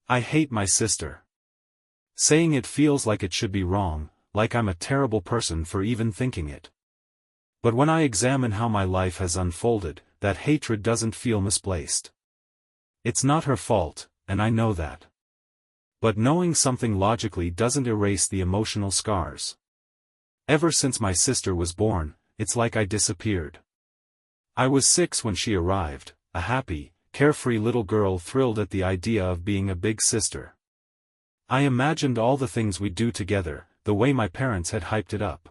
I hate my sister. Saying it feels like it should be wrong, like I'm a terrible person for even thinking it. But when I examine how my life has unfolded, that hatred doesn't feel misplaced. It's not her fault, and I know that. But knowing something logically doesn't erase the emotional scars. Ever since my sister was born, it's like I disappeared. I was 6 when she arrived, a happy, carefree little girl thrilled at the idea of being a big sister. I imagined all the things we'd do together, the way my parents had hyped it up.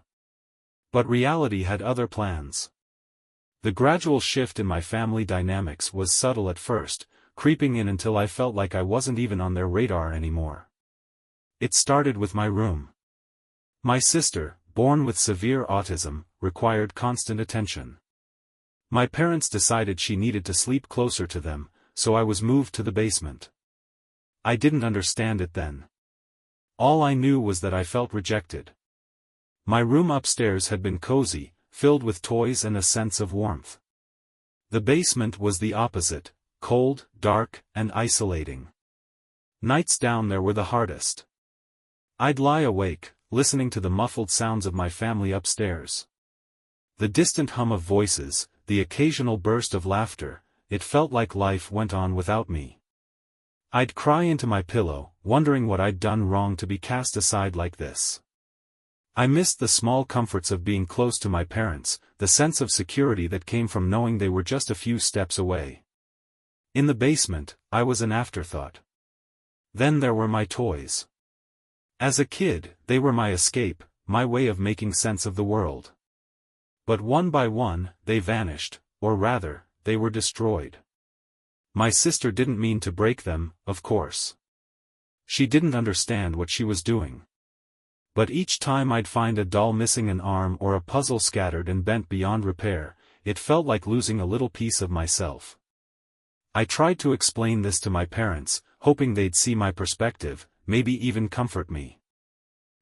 But reality had other plans. The gradual shift in my family dynamics was subtle at first, creeping in until I felt like I wasn't even on their radar anymore. It started with my room. My sister, born with severe autism, required constant attention. My parents decided she needed to sleep closer to them, so I was moved to the basement. I didn't understand it then. All I knew was that I felt rejected. My room upstairs had been cozy, filled with toys and a sense of warmth. The basement was the opposite, cold, dark, and isolating. Nights down there were the hardest. I'd lie awake, listening to the muffled sounds of my family upstairs. The distant hum of voices, the occasional burst of laughter, it felt like life went on without me. I'd cry into my pillow, wondering what I'd done wrong to be cast aside like this. I missed the small comforts of being close to my parents, the sense of security that came from knowing they were just a few steps away. In the basement, I was an afterthought. Then there were my toys. As a kid, they were my escape, my way of making sense of the world. But one by one, they vanished, or rather, they were destroyed. My sister didn't mean to break them, of course. She didn't understand what she was doing. But each time I'd find a doll missing an arm or a puzzle scattered and bent beyond repair, it felt like losing a little piece of myself. I tried to explain this to my parents, hoping they'd see my perspective, maybe even comfort me.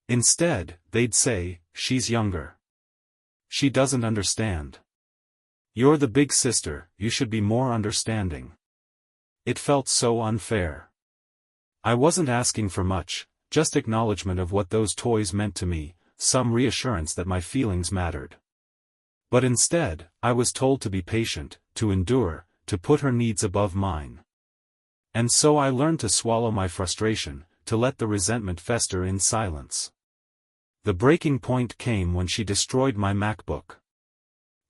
Instead, they'd say, "She's younger. She doesn't understand. You're the big sister, you should be more understanding." It felt so unfair. I wasn't asking for much, just acknowledgement of what those toys meant to me, some reassurance that my feelings mattered. But instead, I was told to be patient, to endure, to put her needs above mine. And so I learned to swallow my frustration, to let the resentment fester in silence. The breaking point came when she destroyed my MacBook.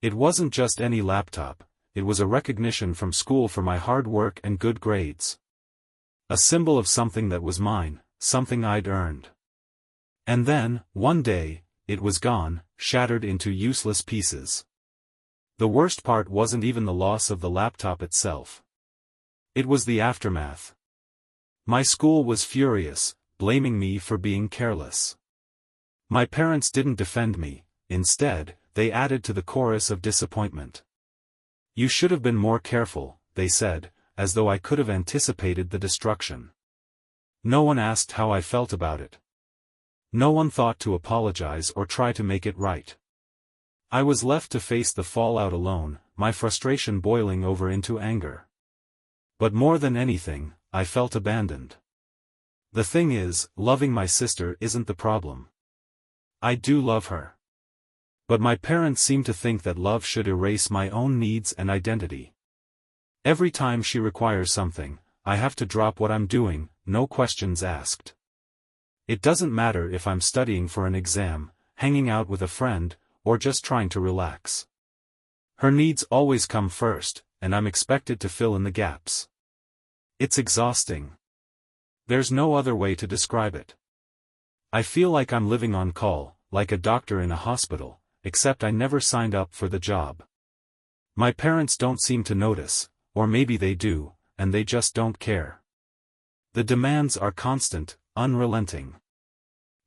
It wasn't just any laptop, it was a recognition from school for my hard work and good grades. A symbol of something that was mine, something I'd earned. And then, one day, it was gone, shattered into useless pieces. The worst part wasn't even the loss of the laptop itself. It was the aftermath. My school was furious, blaming me for being careless. My parents didn't defend me, instead, they added to the chorus of disappointment. "You should have been more careful," they said, as though I could have anticipated the destruction. No one asked how I felt about it. No one thought to apologize or try to make it right. I was left to face the fallout alone, my frustration boiling over into anger. But more than anything, I felt abandoned. The thing is, loving my sister isn't the problem. I do love her. But my parents seem to think that love should erase my own needs and identity. Every time she requires something, I have to drop what I'm doing, no questions asked. It doesn't matter if I'm studying for an exam, hanging out with a friend, or just trying to relax. Her needs always come first, and I'm expected to fill in the gaps. It's exhausting. There's no other way to describe it. I feel like I'm living on call, like a doctor in a hospital, except I never signed up for the job. My parents don't seem to notice, or maybe they do, and they just don't care. The demands are constant, unrelenting.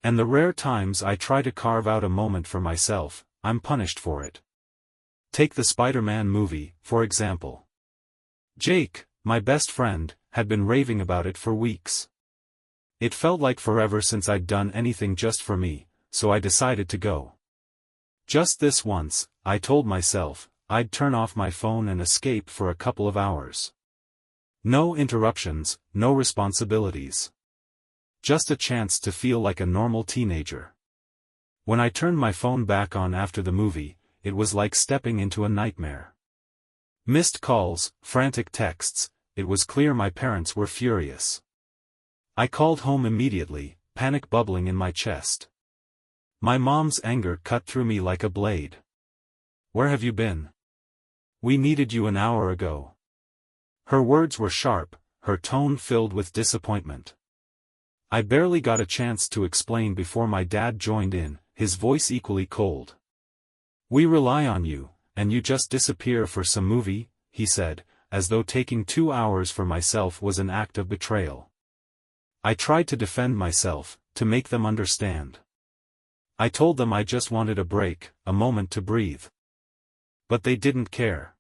And the rare times I try to carve out a moment for myself, I'm punished for it. Take the Spider-Man movie, for example. Jake, my best friend, had been raving about it for weeks. It felt like forever since I'd done anything just for me, so I decided to go. Just this once, I told myself, I'd turn off my phone and escape for a couple of hours. No interruptions, no responsibilities. Just a chance to feel like a normal teenager. When I turned my phone back on after the movie, it was like stepping into a nightmare. Missed calls, frantic texts, it was clear my parents were furious. I called home immediately, panic bubbling in my chest. My mom's anger cut through me like a blade. "Where have you been? We needed you an hour ago." Her words were sharp, her tone filled with disappointment. I barely got a chance to explain before my dad joined in, his voice equally cold. "We rely on you, and you just disappear for some movie," he said, as though taking 2 hours for myself was an act of betrayal. I tried to defend myself, to make them understand. I told them I just wanted a break, a moment to breathe. But they didn't care.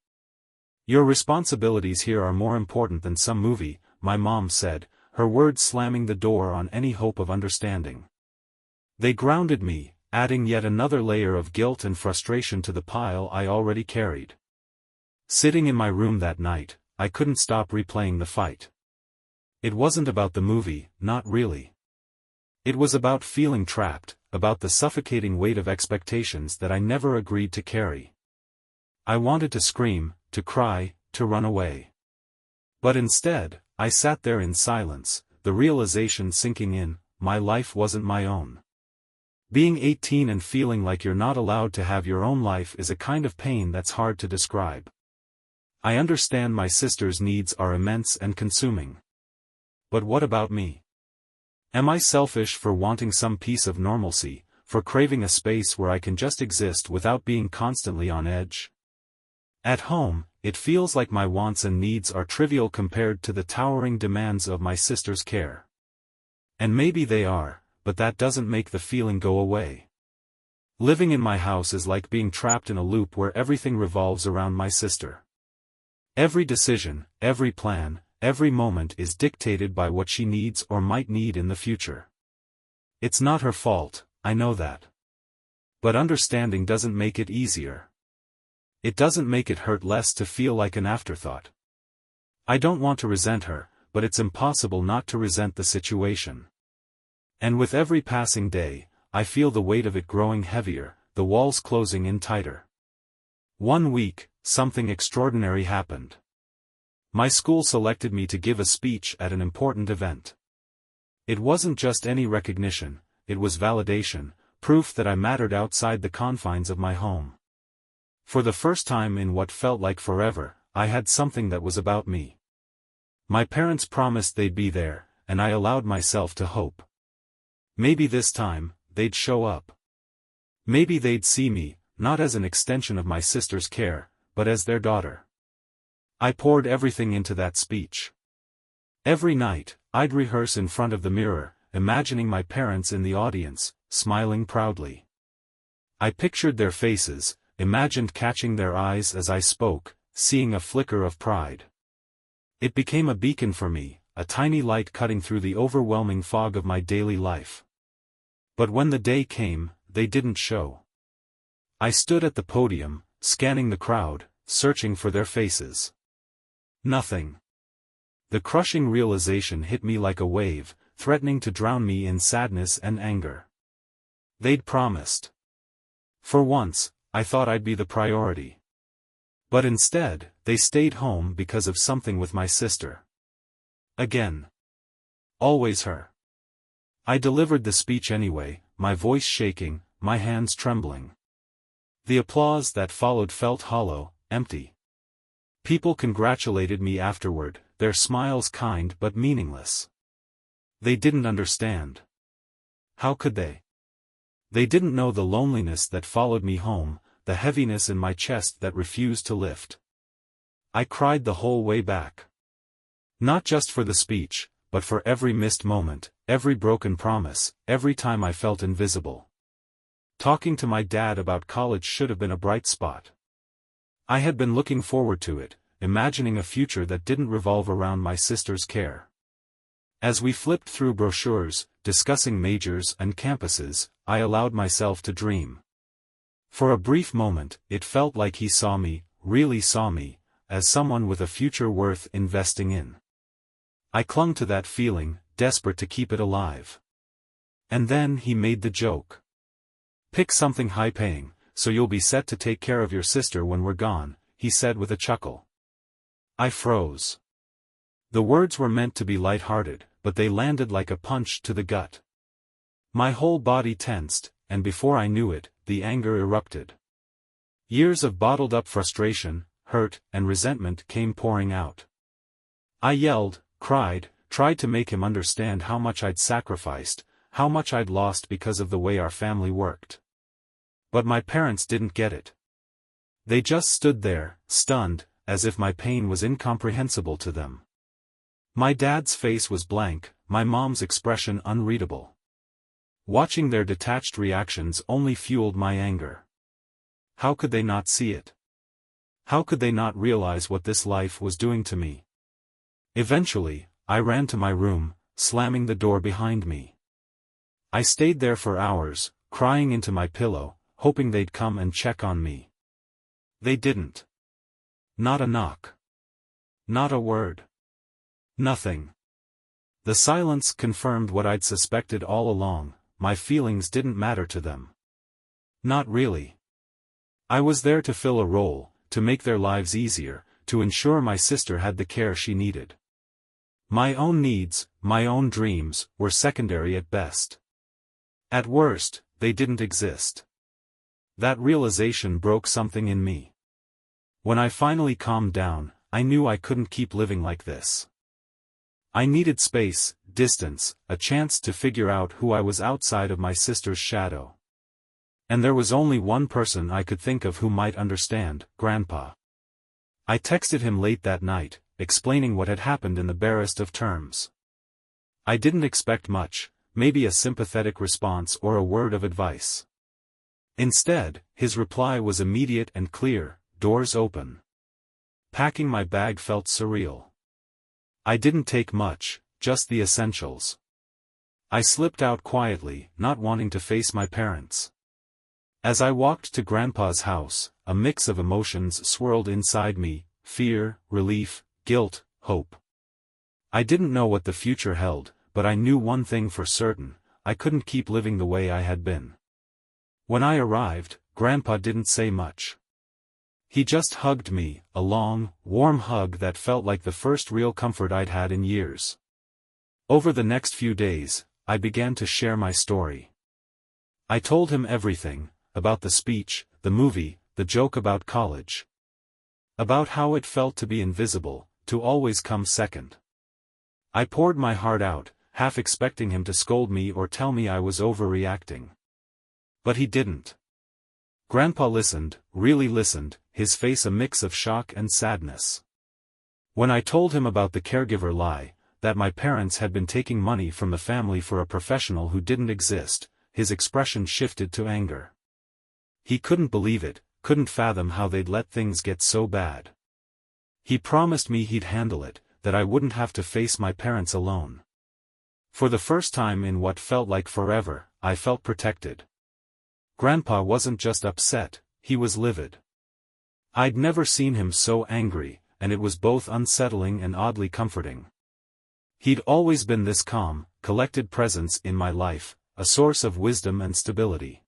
"Your responsibilities here are more important than some movie," my mom said, her words slamming the door on any hope of understanding. They grounded me, adding yet another layer of guilt and frustration to the pile I already carried. Sitting in my room that night, I couldn't stop replaying the fight. It wasn't about the movie, not really. It was about feeling trapped, about the suffocating weight of expectations that I never agreed to carry. I wanted to scream, to cry, to run away. But instead, I sat there in silence, the realization sinking in, my life wasn't my own. Being 18 and feeling like you're not allowed to have your own life is a kind of pain that's hard to describe. I understand my sister's needs are immense and consuming. But what about me? Am I selfish for wanting some piece of normalcy, for craving a space where I can just exist without being constantly on edge? At home, it feels like my wants and needs are trivial compared to the towering demands of my sister's care. And maybe they are, but that doesn't make the feeling go away. Living in my house is like being trapped in a loop where everything revolves around my sister. Every decision, every plan, every moment is dictated by what she needs or might need in the future. It's not her fault, I know that. But understanding doesn't make it easier. It doesn't make it hurt less to feel like an afterthought. I don't want to resent her, but it's impossible not to resent the situation. And with every passing day, I feel the weight of it growing heavier, the walls closing in tighter. One week, something extraordinary happened. My school selected me to give a speech at an important event. It wasn't just any recognition, it was validation, proof that I mattered outside the confines of my home. For the first time in what felt like forever, I had something that was about me. My parents promised they'd be there, and I allowed myself to hope. Maybe this time, they'd show up. Maybe they'd see me, not as an extension of my sister's care, but as their daughter. I poured everything into that speech. Every night, I'd rehearse in front of the mirror, imagining my parents in the audience, smiling proudly. I pictured their faces, imagined catching their eyes as I spoke, seeing a flicker of pride. It became a beacon for me, a tiny light cutting through the overwhelming fog of my daily life. But when the day came, they didn't show. I stood at the podium, scanning the crowd, searching for their faces. Nothing. The crushing realization hit me like a wave, threatening to drown me in sadness and anger. They'd promised. For once, I thought I'd be the priority. But instead, they stayed home because of something with my sister. Again. Always her. I delivered the speech anyway, my voice shaking, my hands trembling. The applause that followed felt hollow, empty. People congratulated me afterward, their smiles kind but meaningless. They didn't understand. How could they? They didn't know the loneliness that followed me home, the heaviness in my chest that refused to lift. I cried the whole way back. Not just for the speech, but for every missed moment, every broken promise, every time I felt invisible. Talking to my dad about college should have been a bright spot. I had been looking forward to it, imagining a future that didn't revolve around my sister's care. As we flipped through brochures, discussing majors and campuses, I allowed myself to dream. For a brief moment, it felt like he saw me, really saw me, as someone with a future worth investing in. I clung to that feeling, desperate to keep it alive. And then he made the joke. "Pick something high-paying, so you'll be set to take care of your sister when we're gone," he said with a chuckle. I froze. The words were meant to be light-hearted, but they landed like a punch to the gut. My whole body tensed, and before I knew it, the anger erupted. Years of bottled-up frustration, hurt, and resentment came pouring out. I yelled, cried, tried to make him understand how much I'd sacrificed, how much I'd lost because of the way our family worked. But my parents didn't get it. They just stood there, stunned, as if my pain was incomprehensible to them. My dad's face was blank, my mom's expression unreadable. Watching their detached reactions only fueled my anger. How could they not see it? How could they not realize what this life was doing to me? Eventually, I ran to my room, slamming the door behind me. I stayed there for hours, crying into my pillow, hoping they'd come and check on me. They didn't. Not a knock. Not a word. Nothing. The silence confirmed what I'd suspected all along: my feelings didn't matter to them. Not really. I was there to fill a role, to make their lives easier, to ensure my sister had the care she needed. My own needs, my own dreams, were secondary at best. At worst, they didn't exist. That realization broke something in me. When I finally calmed down, I knew I couldn't keep living like this. I needed space, distance, a chance to figure out who I was outside of my sister's shadow. And there was only one person I could think of who might understand: Grandpa. I texted him late that night, explaining what had happened in the barest of terms. I didn't expect much, maybe a sympathetic response or a word of advice. Instead, his reply was immediate and clear: doors open. Packing my bag felt surreal. I didn't take much, just the essentials. I slipped out quietly, not wanting to face my parents. As I walked to Grandpa's house, a mix of emotions swirled inside me: fear, relief, guilt, hope. I didn't know what the future held, but I knew one thing for certain: I couldn't keep living the way I had been. When I arrived, Grandpa didn't say much. He just hugged me, a long, warm hug that felt like the first real comfort I'd had in years. Over the next few days, I began to share my story. I told him everything: about the speech, the movie, the joke about college. About how it felt to be invisible, to always come second. I poured my heart out, half expecting him to scold me or tell me I was overreacting. But he didn't. Grandpa listened, really listened, his face a mix of shock and sadness. When I told him about the caregiver lie, that my parents had been taking money from the family for a professional who didn't exist, his expression shifted to anger. He couldn't believe it, couldn't fathom how they'd let things get so bad. He promised me he'd handle it, that I wouldn't have to face my parents alone. For the first time in what felt like forever, I felt protected. Grandpa wasn't just upset, he was livid. I'd never seen him so angry, and it was both unsettling and oddly comforting. He'd always been this calm, collected presence in my life, a source of wisdom and stability.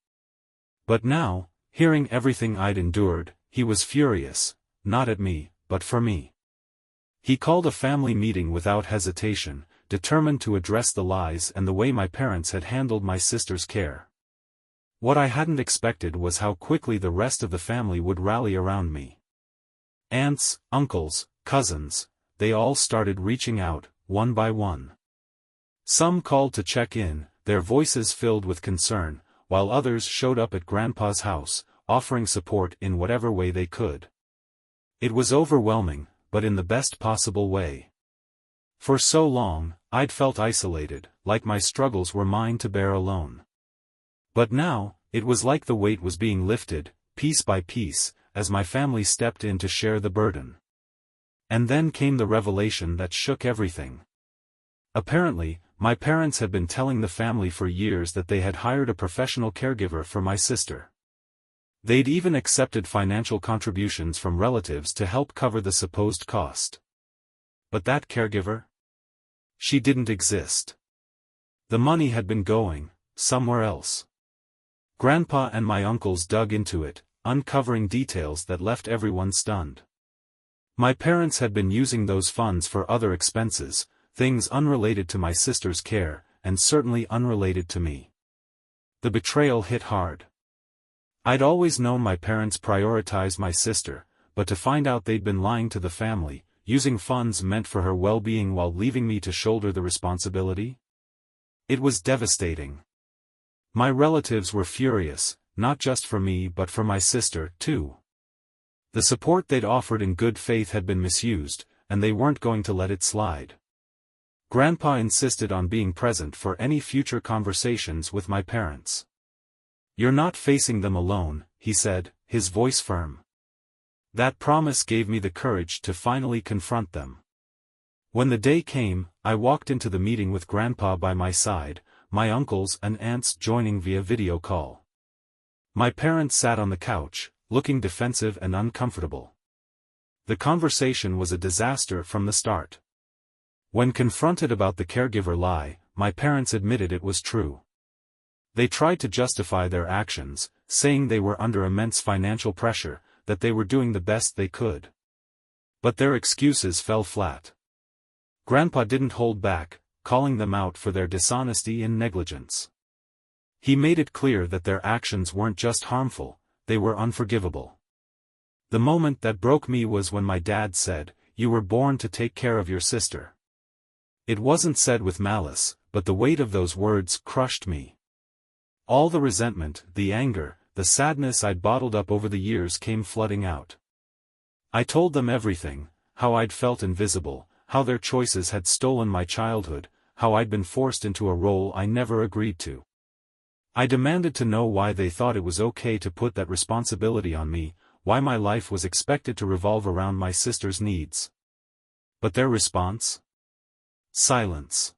But now, hearing everything I'd endured, he was furious, not at me, but for me. He called a family meeting without hesitation, determined to address the lies and the way my parents had handled my sister's care. What I hadn't expected was how quickly the rest of the family would rally around me. Aunts, uncles, cousins, they all started reaching out, one by one. Some called to check in, their voices filled with concern, while others showed up at Grandpa's house, offering support in whatever way they could. It was overwhelming, but in the best possible way. For so long, I'd felt isolated, like my struggles were mine to bear alone. But now, it was like the weight was being lifted, piece by piece, as my family stepped in to share the burden. And then came the revelation that shook everything. Apparently, my parents had been telling the family for years that they had hired a professional caregiver for my sister. They'd even accepted financial contributions from relatives to help cover the supposed cost. But that caregiver? She didn't exist. The money had been going somewhere else. Grandpa and my uncles dug into it, uncovering details that left everyone stunned. My parents had been using those funds for other expenses, things unrelated to my sister's care, and certainly unrelated to me. The betrayal hit hard. I'd always known my parents prioritized my sister, but to find out they'd been lying to the family, using funds meant for her well-being while leaving me to shoulder the responsibility? It was devastating. My relatives were furious, not just for me but for my sister, too. The support they'd offered in good faith had been misused, and they weren't going to let it slide. Grandpa insisted on being present for any future conversations with my parents. "You're not facing them alone," he said, his voice firm. That promise gave me the courage to finally confront them. When the day came, I walked into the meeting with Grandpa by my side, my uncles and aunts joining via video call. My parents sat on the couch, looking defensive and uncomfortable. The conversation was a disaster from the start. When confronted about the caregiver lie, my parents admitted it was true. They tried to justify their actions, saying they were under immense financial pressure, that they were doing the best they could. But their excuses fell flat. Grandpa didn't hold back, calling them out for their dishonesty and negligence. He made it clear that their actions weren't just harmful, they were unforgivable. The moment that broke me was when my dad said, "You were born to take care of your sister." It wasn't said with malice, but the weight of those words crushed me. All the resentment, the anger, the sadness I'd bottled up over the years came flooding out. I told them everything, how I'd felt invisible, how their choices had stolen my childhood, how I'd been forced into a role I never agreed to. I demanded to know why they thought it was okay to put that responsibility on me, why my life was expected to revolve around my sister's needs. But their response? Silence.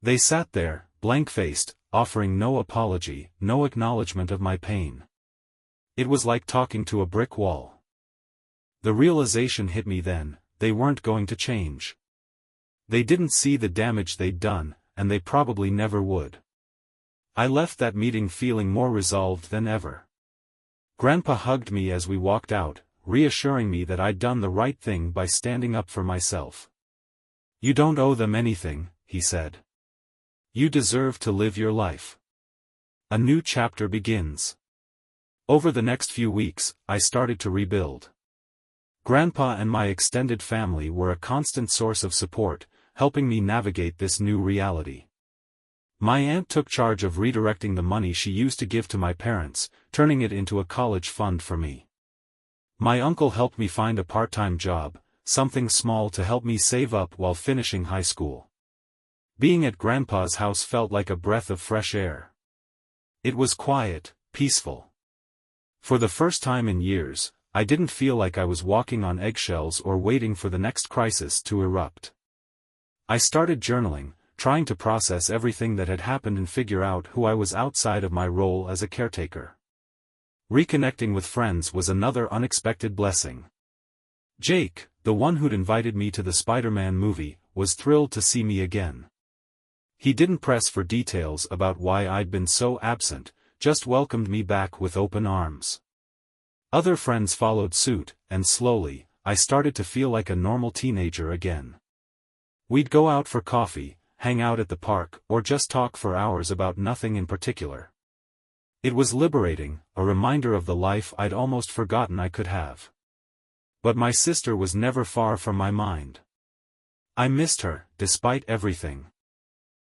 They sat there, blank-faced, offering no apology, no acknowledgement of my pain. It was like talking to a brick wall. The realization hit me then, they weren't going to change. They didn't see the damage they'd done, and they probably never would. I left that meeting feeling more resolved than ever. Grandpa hugged me as we walked out, reassuring me that I'd done the right thing by standing up for myself. "You don't owe them anything," he said. "You deserve to live your life. A new chapter begins." Over the next few weeks, I started to rebuild. Grandpa and my extended family were a constant source of support, helping me navigate this new reality. My aunt took charge of redirecting the money she used to give to my parents, turning it into a college fund for me. My uncle helped me find a part-time job, something small to help me save up while finishing high school. Being at Grandpa's house felt like a breath of fresh air. It was quiet, peaceful. For the first time in years, I didn't feel like I was walking on eggshells or waiting for the next crisis to erupt. I started journaling, trying to process everything that had happened and figure out who I was outside of my role as a caretaker. Reconnecting with friends was another unexpected blessing. Jake, the one who'd invited me to the Spider-Man movie, was thrilled to see me again. He didn't press for details about why I'd been so absent, just welcomed me back with open arms. Other friends followed suit, and slowly, I started to feel like a normal teenager again. We'd go out for coffee, hang out at the park, or just talk for hours about nothing in particular. It was liberating, a reminder of the life I'd almost forgotten I could have. But my sister was never far from my mind. I missed her, despite everything.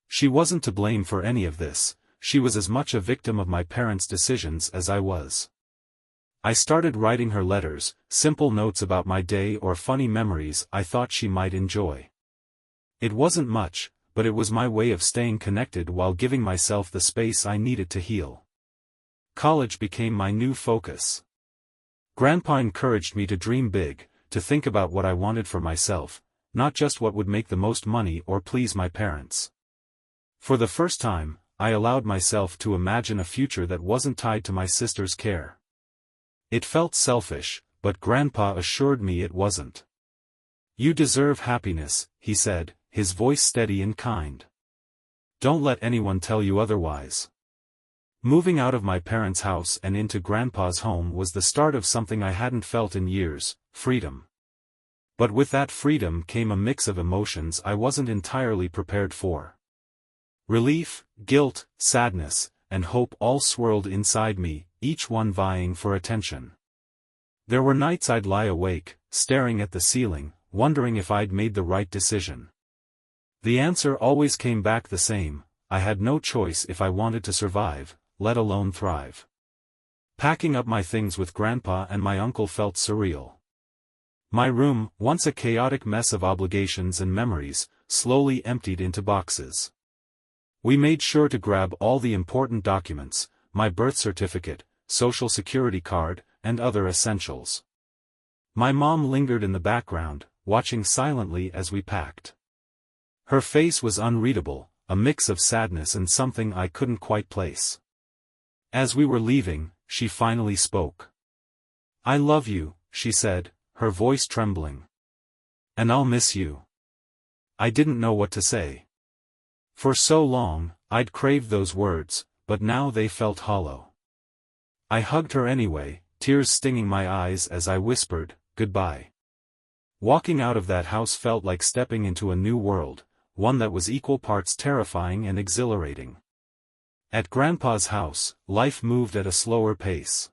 She wasn't to blame for any of this, she was as much a victim of my parents' decisions as I was. I started writing her letters, simple notes about my day or funny memories I thought she might enjoy. It wasn't much, but it was my way of staying connected while giving myself the space I needed to heal. College became my new focus. Grandpa encouraged me to dream big, to think about what I wanted for myself, not just what would make the most money or please my parents. For the first time, I allowed myself to imagine a future that wasn't tied to my sister's care. It felt selfish, but Grandpa assured me it wasn't. "You deserve happiness," he said, his voice steady and kind. "Don't let anyone tell you otherwise." Moving out of my parents' house and into Grandpa's home was the start of something I hadn't felt in years: freedom. But with that freedom came a mix of emotions I wasn't entirely prepared for. Relief, guilt, sadness, and hope all swirled inside me, each one vying for attention. There were nights I'd lie awake, staring at the ceiling, wondering if I'd made the right decision. The answer always came back the same: I had no choice if I wanted to survive, let alone thrive. Packing up my things with Grandpa and my uncle felt surreal. My room, once a chaotic mess of obligations and memories, slowly emptied into boxes. We made sure to grab all the important documents: my birth certificate, social security card, and other essentials. My mom lingered in the background, watching silently as we packed. Her face was unreadable, a mix of sadness and something I couldn't quite place. As we were leaving, she finally spoke. "I love you," she said, her voice trembling. "And I'll miss you." I didn't know what to say. For so long, I'd craved those words, but now they felt hollow. I hugged her anyway, tears stinging my eyes as I whispered, "Goodbye." Walking out of that house felt like stepping into a new world, one that was equal parts terrifying and exhilarating. At Grandpa's house, life moved at a slower pace.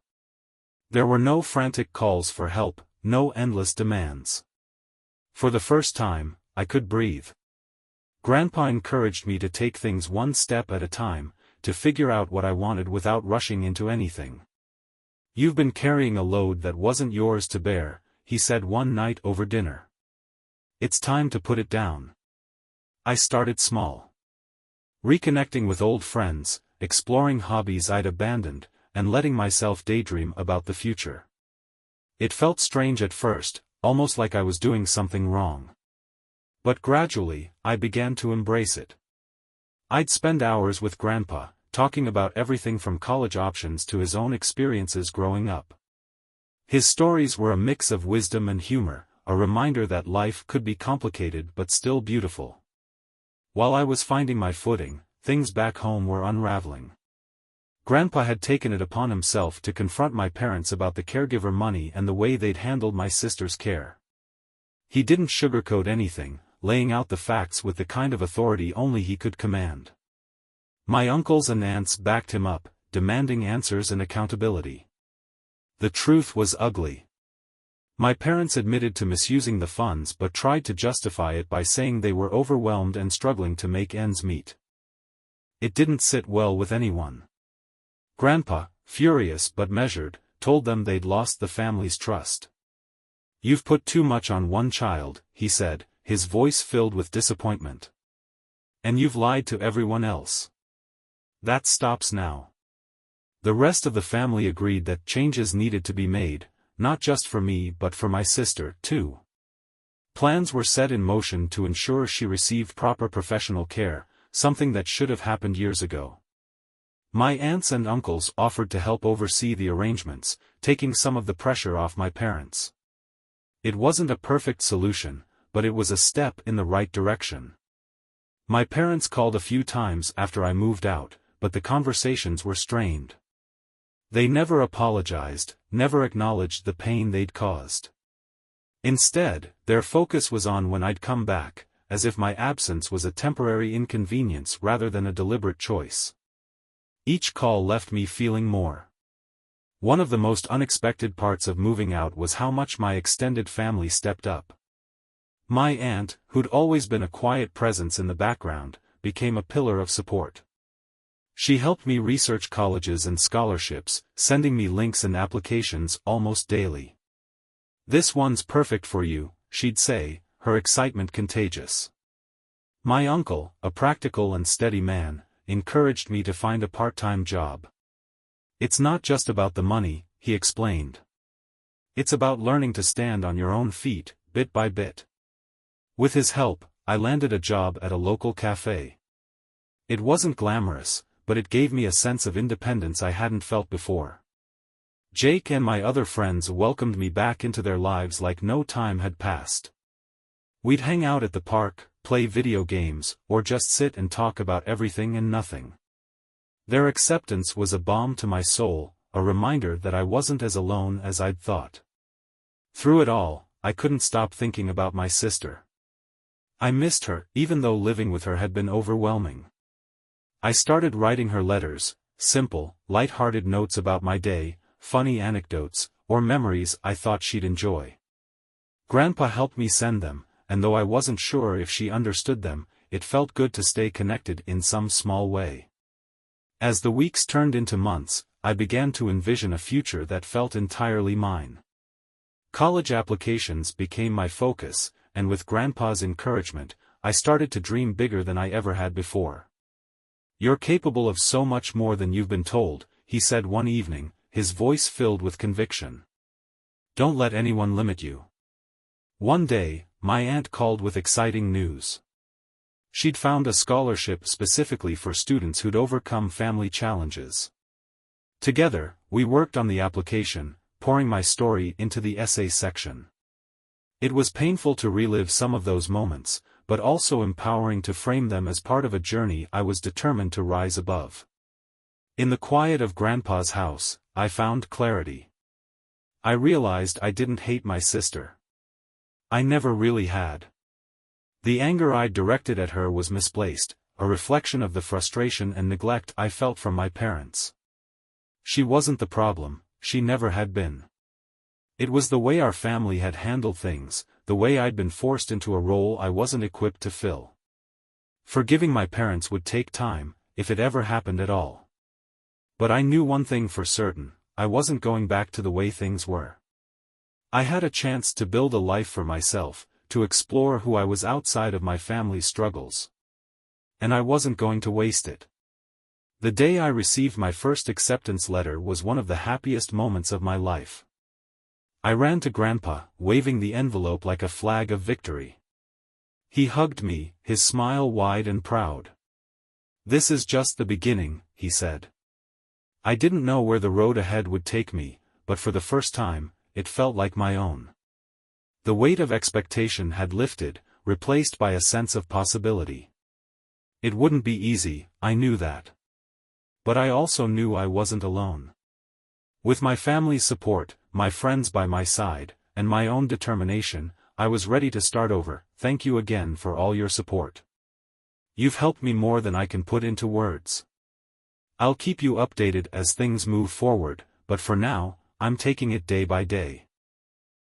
There were no frantic calls for help, no endless demands. For the first time, I could breathe. Grandpa encouraged me to take things one step at a time, to figure out what I wanted without rushing into anything. "You've been carrying a load that wasn't yours to bear," he said one night over dinner. "It's time to put it down." I started small. Reconnecting with old friends, exploring hobbies I'd abandoned, and letting myself daydream about the future. It felt strange at first, almost like I was doing something wrong. But gradually, I began to embrace it. I'd spend hours with Grandpa, talking about everything from college options to his own experiences growing up. His stories were a mix of wisdom and humor, a reminder that life could be complicated but still beautiful. While I was finding my footing, things back home were unraveling. Grandpa had taken it upon himself to confront my parents about the caregiver money and the way they'd handled my sister's care. He didn't sugarcoat anything, laying out the facts with the kind of authority only he could command. My uncles and aunts backed him up, demanding answers and accountability. The truth was ugly. My parents admitted to misusing the funds but tried to justify it by saying they were overwhelmed and struggling to make ends meet. It didn't sit well with anyone. Grandpa, furious but measured, told them they'd lost the family's trust. "You've put too much on one child," he said, his voice filled with disappointment. "And you've lied to everyone else. That stops now." The rest of the family agreed that changes needed to be made, not just for me but for my sister, too. Plans were set in motion to ensure she received proper professional care, something that should have happened years ago. My aunts and uncles offered to help oversee the arrangements, taking some of the pressure off my parents. It wasn't a perfect solution, but it was a step in the right direction. My parents called a few times after I moved out, but the conversations were strained. They never apologized, never acknowledged the pain they'd caused. Instead, their focus was on when I'd come back, as if my absence was a temporary inconvenience rather than a deliberate choice. Each call left me feeling more. One of the most unexpected parts of moving out was how much my extended family stepped up. My aunt, who'd always been a quiet presence in the background, became a pillar of support. She helped me research colleges and scholarships, sending me links and applications almost daily. "This one's perfect for you," she'd say, her excitement contagious. My uncle, a practical and steady man, encouraged me to find a part-time job. "It's not just about the money," he explained. "It's about learning to stand on your own feet, bit by bit." With his help, I landed a job at a local cafe. It wasn't glamorous, but it gave me a sense of independence I hadn't felt before. Jake and my other friends welcomed me back into their lives like no time had passed. We'd hang out at the park, play video games, or just sit and talk about everything and nothing. Their acceptance was a balm to my soul, a reminder that I wasn't as alone as I'd thought. Through it all, I couldn't stop thinking about my sister. I missed her, even though living with her had been overwhelming. I started writing her letters, simple, light-hearted notes about my day, funny anecdotes, or memories I thought she'd enjoy. Grandpa helped me send them, and though I wasn't sure if she understood them, it felt good to stay connected in some small way. As the weeks turned into months, I began to envision a future that felt entirely mine. College applications became my focus, and with Grandpa's encouragement, I started to dream bigger than I ever had before. "You're capable of so much more than you've been told," he said one evening, his voice filled with conviction. "Don't let anyone limit you." One day, my aunt called with exciting news. She'd found a scholarship specifically for students who'd overcome family challenges. Together, we worked on the application, pouring my story into the essay section. It was painful to relive some of those moments, but also empowering to frame them as part of a journey I was determined to rise above. In the quiet of Grandpa's house, I found clarity. I realized I didn't hate my sister. I never really had. The anger I directed at her was misplaced, a reflection of the frustration and neglect I felt from my parents. She wasn't the problem, she never had been. It was the way our family had handled things, the way I'd been forced into a role I wasn't equipped to fill. Forgiving my parents would take time, if it ever happened at all. But I knew one thing for certain, I wasn't going back to the way things were. I had a chance to build a life for myself, to explore who I was outside of my family's struggles. And I wasn't going to waste it. The day I received my first acceptance letter was one of the happiest moments of my life. I ran to Grandpa, waving the envelope like a flag of victory. He hugged me, his smile wide and proud. "This is just the beginning," he said. I didn't know where the road ahead would take me, but for the first time, it felt like my own. The weight of expectation had lifted, replaced by a sense of possibility. It wouldn't be easy, I knew that. But I also knew I wasn't alone. With my family's support, my friends by my side, and my own determination, I was ready to start over. Thank you again for all your support. You've helped me more than I can put into words. I'll keep you updated as things move forward, but for now, I'm taking it day by day.